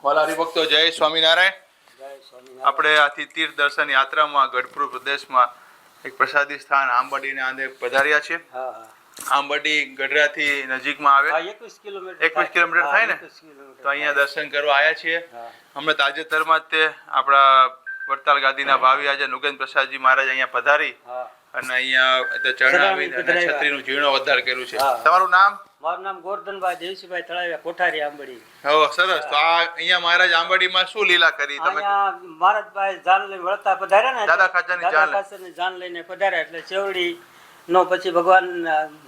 વાલા હરિભક્તો જય સ્વામિનારાયણ। આપણે આથી તીર્થ દર્શન યાત્રામાં ગઢપુર પ્રદેશમાં એક પ્રસાદી સ્થાન આંબરડીને આંધે પધાર્યા છે। આંબરડી ગઢડાથી નજીકમાં આવે 21 કિલોમીટર થાય ને, તો અહીંયા દર્શન કરવા આવ્યા છીએ। હમણાં તાજેતરમાં જ તે આપણા વડતાલ ગાદીના ભાવી આજે નુગેન્દ્ર પ્રસાદજી મહારાજ અહીંયા પધારી અને અહીંયા ચરણાવી અને છત્રીનું જીર્ણોદ્ધાર કર્યું છે। તમારું નામ? મારું નામ ગોરધનભાઈ દેવસીભાઈ તળાવિયા, કોઠારી આંબડી। હો, સરસ। તો આ અહીંયા મહારાજ આંબડીમાં શું લીલા કરી? તમે મહારાજભાઈ જાન લઈને વળતા પધાર્યા ને, દાદા ખાચરની જાન લઈને પધાર્યા એટલે સેવડી નો પછી ભગવાન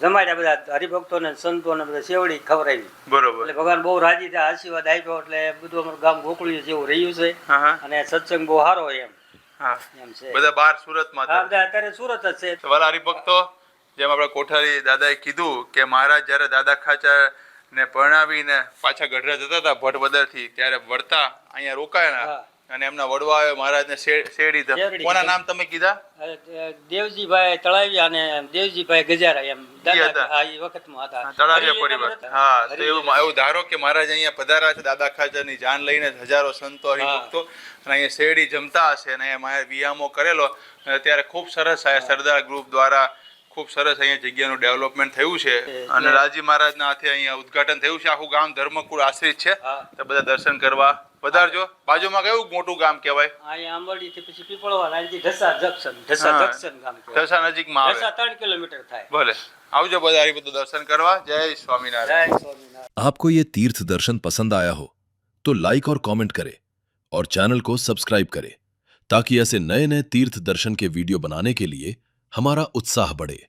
જમાડ્યા બધા હરિભક્તોને સંતોને બધા સેવડી ખવડાવી। બરોબર। એટલે ભગવાન બહુ રાજી થયા, આશીર્વાદ આપ્યો એટલે બધું અમારું ગામ ગોકળ્યું જેવું રહ્યું છે અને સત્સંગ બહુ સારો એમ છે। બધા બાર સુરતમાં અત્યારે સુરત જ છે। વાલા હરિભક્તો, જેમ આપણે કોઠારી દાદાએ કીધું કે મહારાજ જ્યારે દાદા ખાચર ને પરણાવીને પાછા ગઢડા જતા હતા ભટબદરથી, ત્યારે વડતા અહીંયા રોકાયા અને એમના વડવાએ મહારાજને શેરડી। કોના નામ તમે કીધા? દેવજીભાઈ તળાવિયા અને દેવજીભાઈ ગજારા એમ દાદા એ વખતમાં હતા, તળાવિયા પરિવાર। હા, તો એવું ધારો કે મહારાજ અહીંયા પધાર્યા છે દાદા ખાચરની જાન લઈને, હજારો સંતો હરિભક્તો અને અહીંયા શેરડી જમતા હશે અને અહીંયા વિયામો કરેલો। અત્યારે ખૂબ સરસ આ સરદાર ગ્રુપ દ્વારા ખૂબ સરસ અહીંયા જગ્યાનું ડેવલપમેન્ટ થયું છે અને રાજી મહારાજના હાથે અહીંયા ઉદ્ઘાટન થયું છે। આખું ગામ ધર્મકુળ આશ્રિત છે, તો બધા દર્શન કરવા પધારજો। બાજુમાં કયું મોટું ગામ કહેવાય? અહીંયા આંબરડી થી પછી પીપળવા અહીંથી ઢસા જંકશન ગામ કહેવાય। ઢસા નજીકમાં આવે, ઢસા 3 કિલોમીટર થાય। ભલે આવજો બધા હરિભક્તો દર્શન કરવા। જય સ્વામિનારાયણ। જય સ્વામિનારાયણ। आपको ये तीर्थ दर्शन पसंद आया हो तो लाइक और कमेंट करें और चैनल को सब्सक्राइब करें ताकि ऐसे नए नए तीर्थ दर्शन के वीडियो बनाने के लिए हमारा उत्साह बढ़े।